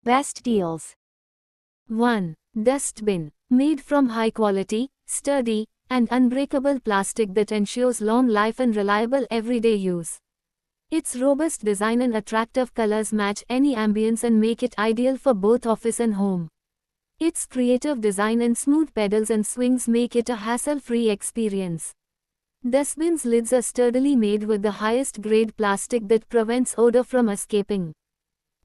Best deals. 1. Dustbin. Made from high quality, sturdy, and unbreakable plastic that ensures long life and reliable everyday use. Its robust design and attractive colors match any ambience and make it ideal for both office and home. Its creative design and smooth pedals and swings make it a hassle-free experience. Dustbin's lids are sturdily made with the highest grade plastic that prevents odor from escaping.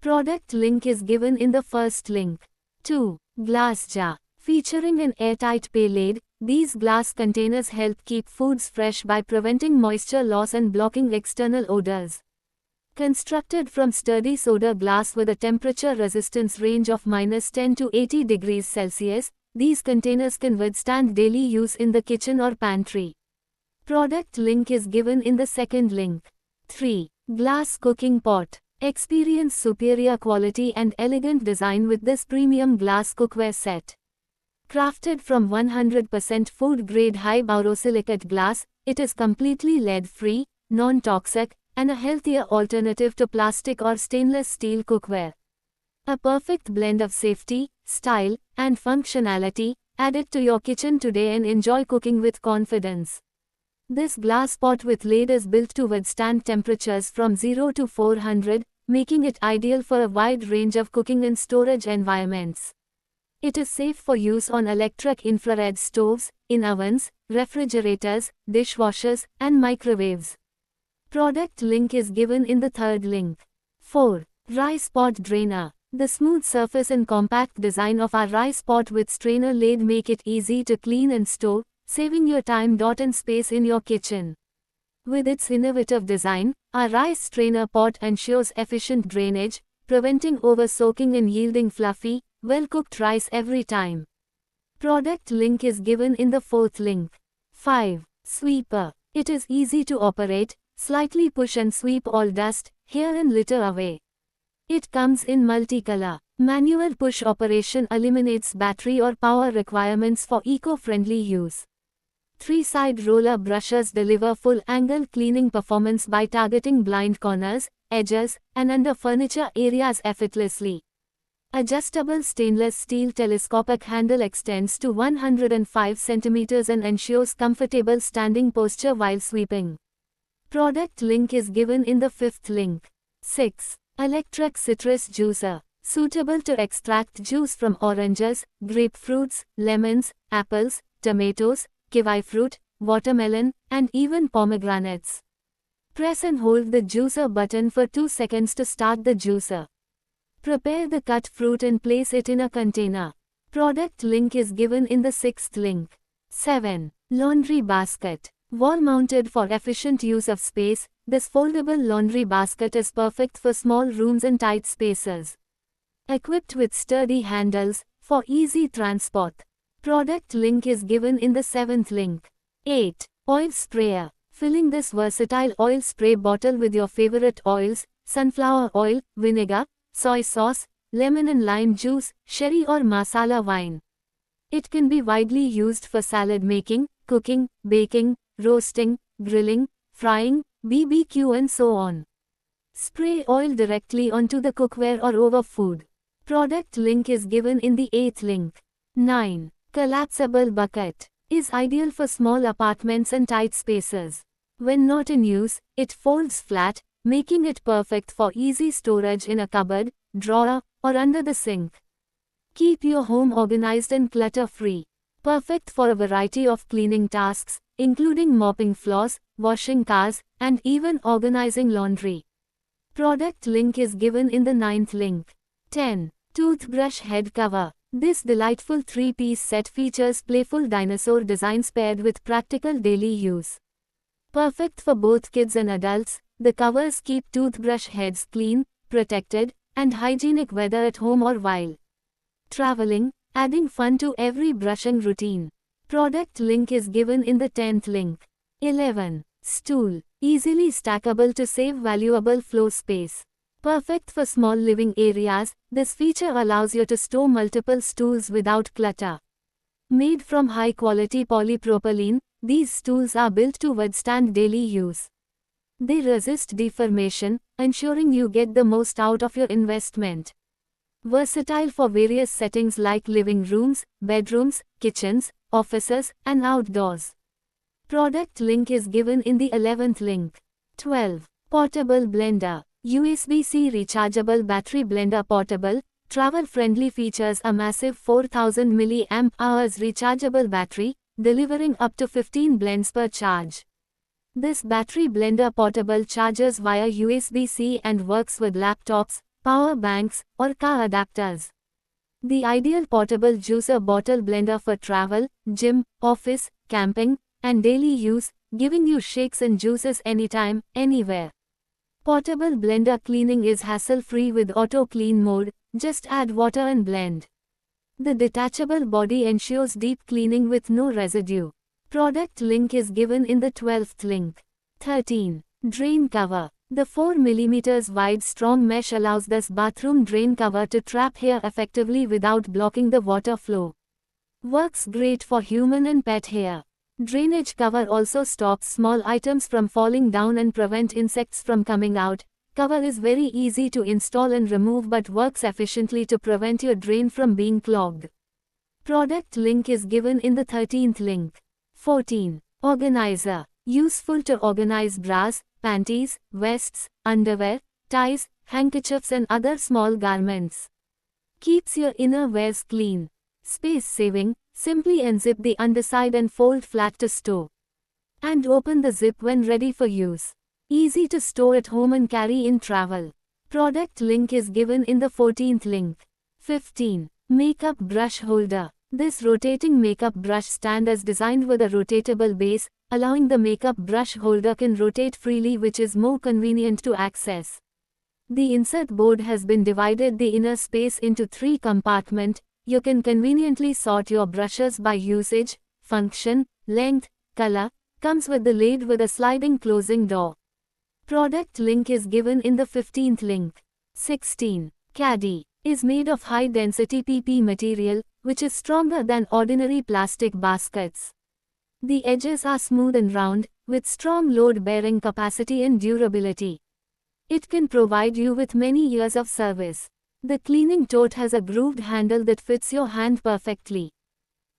Product link is given in the first link. 2. Glass jar. Featuring an airtight pay lid, these glass containers help keep foods fresh by preventing moisture loss and blocking external odors. Constructed from sturdy soda glass with a temperature resistance range of -10 to 80 degrees Celsius, these containers can withstand daily use in the kitchen or pantry. Product link is given in the second link. 3. Glass cooking pot. Experience superior quality and elegant design with this premium glass cookware set. Crafted from 100% food-grade high borosilicate glass, it is completely lead-free, non-toxic, and a healthier alternative to plastic or stainless steel cookware. A perfect blend of safety, style, and functionality. Add it to your kitchen today and enjoy cooking with confidence. This glass pot with lid is built to withstand temperatures from 0 to 400, making it ideal for a wide range of cooking and storage environments. It is safe for use on electric infrared stoves, in ovens, refrigerators, dishwashers, and microwaves. Product link is given in the third link. 4. Rice pot drainer. The smooth surface and compact design of our rice pot with strainer lid make it easy to clean and store, saving your time and space in your kitchen. With its innovative design, our rice strainer pot ensures efficient drainage, preventing over-soaking and yielding fluffy, well-cooked rice every time. Product link is given in the fourth link. 5. Sweeper. It is easy to operate, slightly push and sweep all dust, hair and litter away. It comes in multicolor. Manual push operation eliminates battery or power requirements for eco-friendly use. 3-side roller brushes deliver full-angle cleaning performance by targeting blind corners, edges, and under furniture areas effortlessly. Adjustable stainless steel telescopic handle extends to 105 cm and ensures comfortable standing posture while sweeping. Product link is given in the fifth link. 6. Electric citrus juicer. Suitable to extract juice from oranges, grapefruits, lemons, apples, tomatoes, kiwi fruit, watermelon, and even pomegranates. Press and hold the juicer button for 2 seconds to start the juicer. Prepare the cut fruit and place it in a container. Product link is given in the sixth link. 7. Laundry basket. Wall-mounted for efficient use of space, this foldable laundry basket is perfect for small rooms and tight spaces. Equipped with sturdy handles, for easy transport. Product link is given in the seventh link. 8. Oil sprayer. Filling this versatile oil spray bottle with your favorite oils, sunflower oil, vinegar, soy sauce, lemon and lime juice, sherry or masala wine. It can be widely used for salad making, cooking, baking, roasting, grilling, frying, BBQ and so on. Spray oil directly onto the cookware or over food. Product link is given in the 8th link. 9. Collapsible bucket. Is ideal for small apartments and tight spaces. When not in use, it folds flat, making it perfect for easy storage in a cupboard, drawer, or under the sink. Keep your home organized and clutter-free. Perfect for a variety of cleaning tasks, including mopping floors, washing cars, and even organizing laundry. Product link is given in the 9th link. 10. Toothbrush head cover. This delightful 3-piece set features playful dinosaur designs paired with practical daily use. Perfect for both kids and adults, the covers keep toothbrush heads clean, protected, and hygienic whether at home or while traveling, adding fun to every brushing routine. Product link is given in the 10th link. 11. Stool. Easily stackable to save valuable floor space. Perfect for small living areas, this feature allows you to store multiple stools without clutter. Made from high-quality polypropylene, these stools are built to withstand daily use. They resist deformation, ensuring you get the most out of your investment. Versatile for various settings like living rooms, bedrooms, kitchens, offices, and outdoors. Product link is given in the 11th link. 12. Portable blender. USB-C rechargeable battery blender. Portable, travel-friendly, features a massive 4000 mAh rechargeable battery, delivering up to 15 blends per charge. This battery blender portable charges via USB-C and works with laptops, power banks, or car adapters. The ideal portable juicer bottle blender for travel, gym, office, camping, and daily use, giving you shakes and juices anytime, anywhere. Portable blender cleaning is hassle-free with auto clean mode, just add water and blend. The detachable body ensures deep cleaning with no residue. Product link is given in the 12th link. 13. Drain cover. The 4 mm wide strong mesh allows this bathroom drain cover to trap hair effectively without blocking the water flow. Works great for human and pet hair. Drainage cover also stops small items from falling down and prevent insects from coming out. Cover is very easy to install and remove but works efficiently to prevent your drain from being clogged. Product link is given in the 13th link. 14. Organizer. Useful to organize bras, panties, vests, underwear, ties, handkerchiefs and other small garments. Keeps your inner wears clean. Space saving. Simply unzip the underside and fold flat to stow. And open the zip when ready for use. Easy to store at home and carry in travel. Product link is given in the 14th link. 15. Makeup brush holder. This rotating makeup brush stand is designed with a rotatable base, allowing the makeup brush holder can rotate freely, which is more convenient to access. The insert board has been divided the inner space into 3 compartments. You can conveniently sort your brushes by usage, function, length, color. Comes with the lid with a sliding closing door. Product link is given in the 15th link. 16. Caddy. Is made of high-density PP material, which is stronger than ordinary plastic baskets. The edges are smooth and round, with strong load-bearing capacity and durability. It can provide you with many years of service. The cleaning tote has a grooved handle that fits your hand perfectly.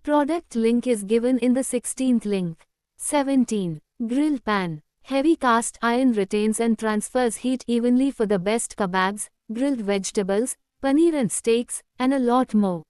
Product link is given in the 16th link. 17. Grill pan. Heavy cast iron retains and transfers heat evenly for the best kebabs, grilled vegetables, paneer and steaks, and a lot more.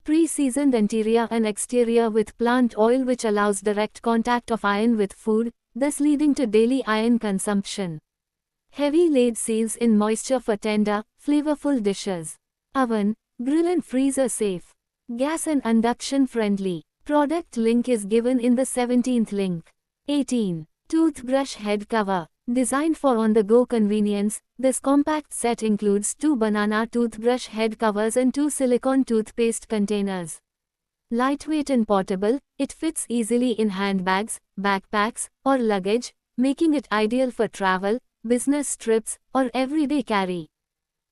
Pre-seasoned interior and exterior with plant oil which allows direct contact of iron with food, thus leading to daily iron consumption. Heavy laid seals in moisture for tender, flavorful dishes. Oven, grill and freezer safe. Gas and induction friendly. Product link is given in the 17th link. 18. Toothbrush head cover. Designed for on-the-go convenience, this compact set includes 2 banana toothbrush head covers and 2 silicone toothpaste containers. Lightweight and portable, it fits easily in handbags, backpacks, or luggage, making it ideal for travel, business trips, or everyday carry.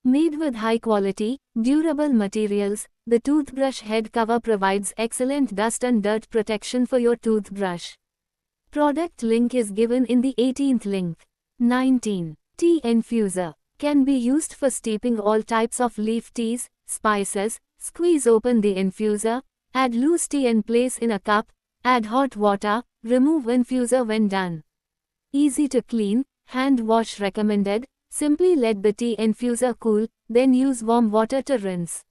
Made with high-quality, durable materials, the toothbrush head cover provides excellent dust and dirt protection for your toothbrush. Product link is given in the 18th link. 19. Tea infuser. Can be used for steeping all types of leaf teas, spices. Squeeze open the infuser, add loose tea and place in a cup, add hot water, remove infuser when done. Easy to clean, hand wash recommended. Simply let the tea infuser cool, then use warm water to rinse.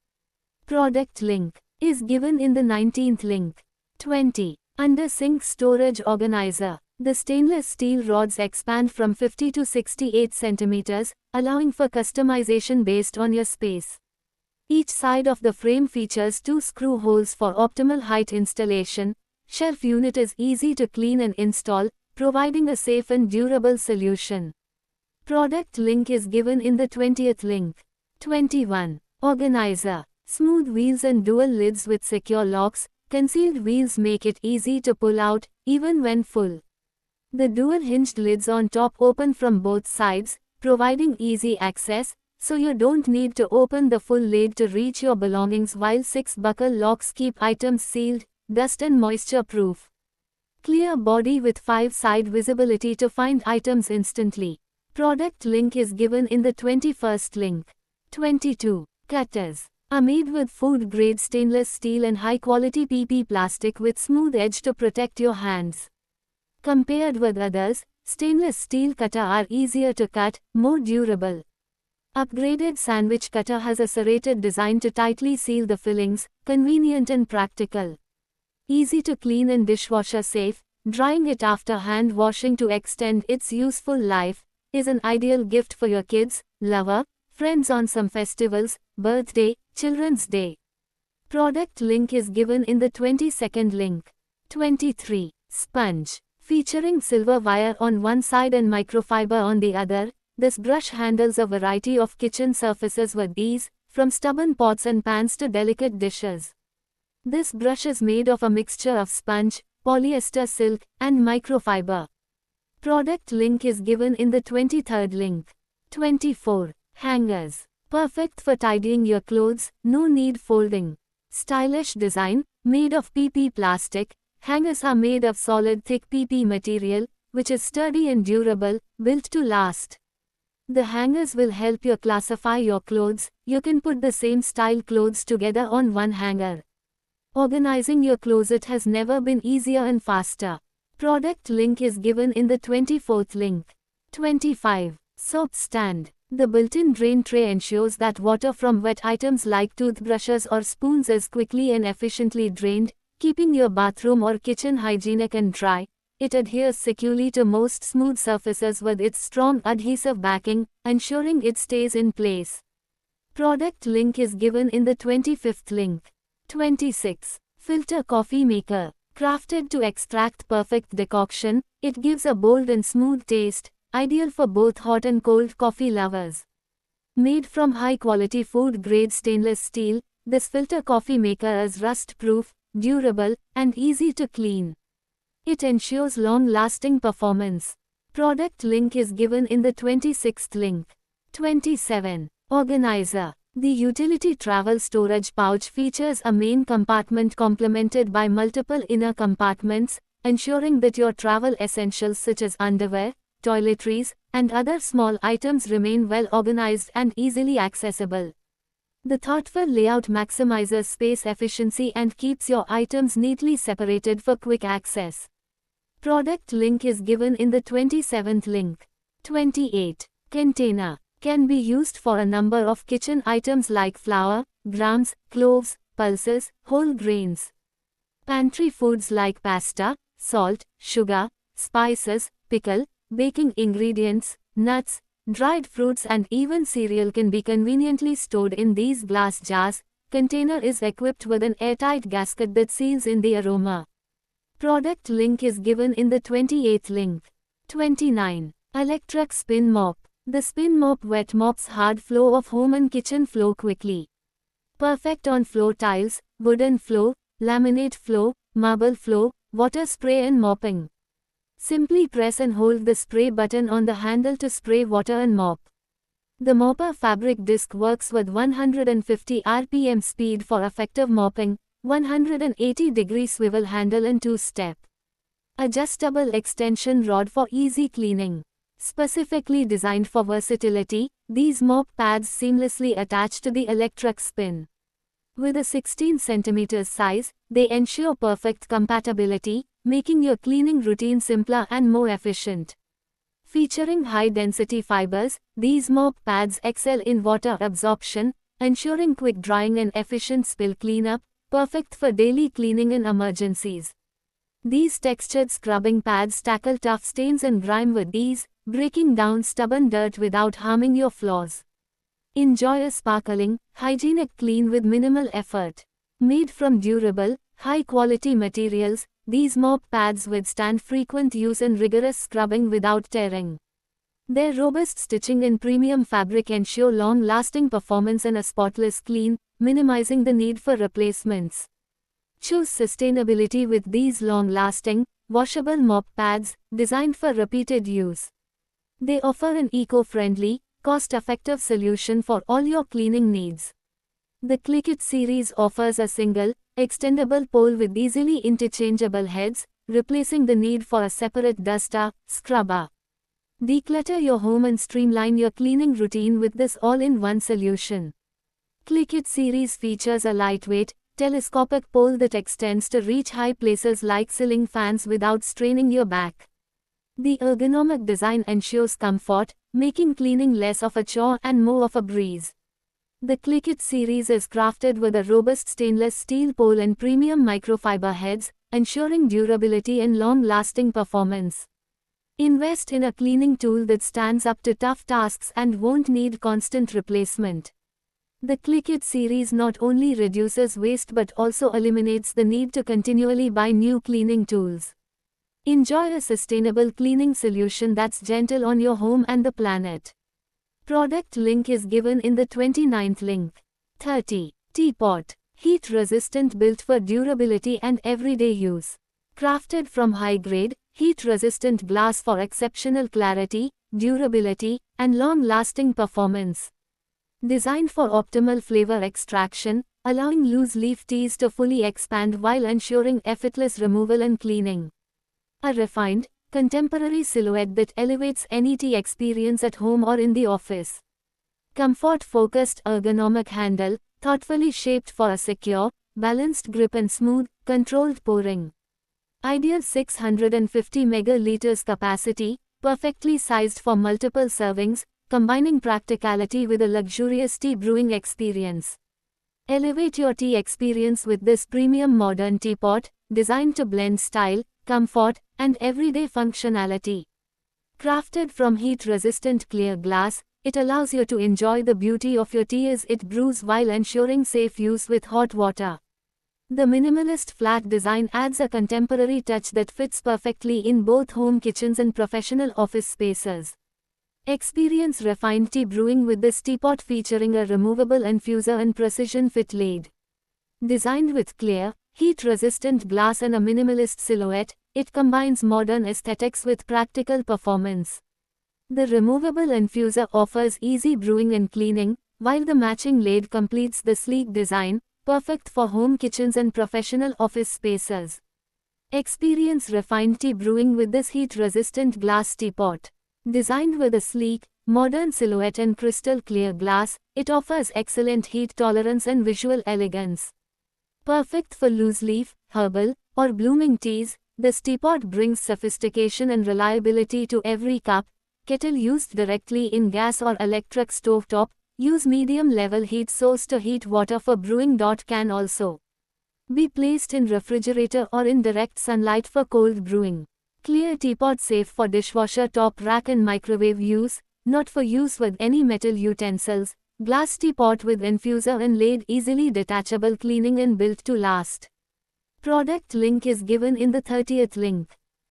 Product link is given in the 19th link. 20. Under sink storage organizer. The stainless steel rods expand from 50 to 68 centimeters, allowing for customization based on your space. Each side of the frame features 2 screw holes for optimal height installation. Shelf unit is easy to clean and install, providing a safe and durable solution. Product link is given in the 20th link. 21. Organizer. Smooth wheels and dual lids with secure locks. Concealed wheels make it easy to pull out, even when full. The dual hinged lids on top open from both sides, providing easy access, so you don't need to open the full lid to reach your belongings, while 6 buckle locks keep items sealed, dust and moisture proof. Clear body with 5-side visibility to find items instantly. Product link is given in the 21st link. 22. Cutters are made with food-grade stainless steel and high-quality PP plastic with smooth edge to protect your hands. Compared with others, stainless steel cutter are easier to cut, more durable. Upgraded sandwich cutter has a serrated design to tightly seal the fillings, convenient and practical. Easy to clean and dishwasher safe, drying it after hand washing to extend its useful life, is an ideal gift for your kids, lover, friends on some festivals, birthday, Children's Day. Product link is given in the 22nd link. 23. Sponge. Featuring silver wire on one side and microfiber on the other, this brush handles a variety of kitchen surfaces with ease, from stubborn pots and pans to delicate dishes. This brush is made of a mixture of sponge, polyester silk, and microfiber. Product link is given in the 23rd link. 24. Hangers. Perfect for tidying your clothes, no need folding. Stylish design, made of PP plastic. Hangers are made of solid thick PP material, which is sturdy and durable, built to last. The hangers will help you classify your clothes. You can put the same style clothes together on one hanger. Organizing your closet has never been easier and faster. Product link is given in the 24th link. 25. Soap stand. The built-in drain tray ensures that water from wet items like toothbrushes or spoons is quickly and efficiently drained, keeping your bathroom or kitchen hygienic and dry. It adheres securely to most smooth surfaces with its strong adhesive backing, ensuring it stays in place. Product link is given in the 25th link. 26. Filter coffee maker. Crafted to extract perfect decoction, it gives a bold and smooth taste, ideal for both hot and cold coffee lovers. Made from high-quality food-grade stainless steel, this filter coffee maker is rust-proof, durable, and easy to clean. It ensures long-lasting performance. Product link is given in the 26th link. 27. Organizer. The utility travel storage pouch features a main compartment complemented by multiple inner compartments, ensuring that your travel essentials such as underwear, toiletries, and other small items remain well organized and easily accessible. The thoughtful layout maximizes space efficiency and keeps your items neatly separated for quick access. Product link is given in the 27th link. 28. Container. Can be used for a number of kitchen items like flour, grams, cloves, pulses, whole grains. Pantry foods like pasta, salt, sugar, spices, pickle, baking ingredients, nuts, dried fruits and even cereal can be conveniently stored in these glass jars. Container is equipped with an airtight gasket that seals in the aroma. Product link is given in the 28th link. 29. Electric spin mop. The spin mop wet mops hard floor of home and kitchen floor quickly. Perfect on floor tiles, wooden floor, laminate floor, marble floor, water spray and mopping. Simply press and hold the spray button on the handle to spray water and mop. The mopper fabric disc works with 150 rpm speed for effective mopping, 180-degree swivel handle and 2-step. Adjustable extension rod for easy cleaning. Specifically designed for versatility, these mop pads seamlessly attach to the electric spin. With a 16 cm size, they ensure perfect compatibility, making your cleaning routine simpler and more efficient. Featuring high-density fibers, these mop pads excel in water absorption, ensuring quick drying and efficient spill cleanup, perfect for daily cleaning and emergencies. These textured scrubbing pads tackle tough stains and grime with ease, breaking down stubborn dirt without harming your floors. Enjoy a sparkling, hygienic clean with minimal effort. Made from durable, high-quality materials, these mop pads withstand frequent use and rigorous scrubbing without tearing. Their robust stitching and premium fabric ensure long-lasting performance and a spotless clean, minimizing the need for replacements. Choose sustainability with these long-lasting, washable mop pads, designed for repeated use. They offer an eco-friendly, cost-effective solution for all your cleaning needs. The ClickIt series offers a single, extendable pole with easily interchangeable heads, replacing the need for a separate duster, scrubber. Declutter your home and streamline your cleaning routine with this all-in-one solution. ClickIt series features a lightweight, telescopic pole that extends to reach high places like ceiling fans without straining your back. The ergonomic design ensures comfort, making cleaning less of a chore and more of a breeze. The ClickIt series is crafted with a robust stainless steel pole and premium microfiber heads, ensuring durability and long-lasting performance. Invest in a cleaning tool that stands up to tough tasks and won't need constant replacement. The ClickIt series not only reduces waste but also eliminates the need to continually buy new cleaning tools. Enjoy a sustainable cleaning solution that's gentle on your home and the planet. Product link is given in the 29th link. 30. Teapot. Heat resistant, built for durability and everyday use. Crafted from high-grade, heat-resistant glass for exceptional clarity, durability, and long-lasting performance. Designed for optimal flavor extraction, allowing loose-leaf teas to fully expand while ensuring effortless removal and cleaning. A refined, contemporary silhouette that elevates any tea experience at home or in the office. Comfort-focused ergonomic handle, thoughtfully shaped for a secure, balanced grip and smooth, controlled pouring. Ideal 650 megaliters capacity, perfectly sized for multiple servings, combining practicality with a luxurious tea brewing experience. Elevate your tea experience with this premium modern teapot, designed to blend style, comfort, and everyday functionality. Crafted from heat-resistant clear glass, it allows you to enjoy the beauty of your tea as it brews while ensuring safe use with hot water. The minimalist flat design adds a contemporary touch that fits perfectly in both home kitchens and professional office spaces. Experience refined tea brewing with this teapot featuring a removable infuser and precision fit lid. Designed with clear, heat-resistant glass and a minimalist silhouette, it combines modern aesthetics with practical performance. The removable infuser offers easy brewing and cleaning, while the matching lid completes the sleek design, perfect for home kitchens and professional office spaces. Experience refined tea brewing with this heat-resistant glass teapot. Designed with a sleek, modern silhouette and crystal clear glass, it offers excellent heat tolerance and visual elegance. Perfect for loose-leaf, herbal, or blooming teas, this teapot brings sophistication and reliability to every cup. Kettle used directly in gas or electric stovetop. Use medium-level heat source to heat water for brewing. Can also be placed in refrigerator or in direct sunlight for cold brewing. Clear teapot, safe for dishwasher top rack and microwave use, not for use with any metal utensils. Glass teapot with infuser and lid, easily detachable, cleaning and built to last. Product link is given in the 30th link.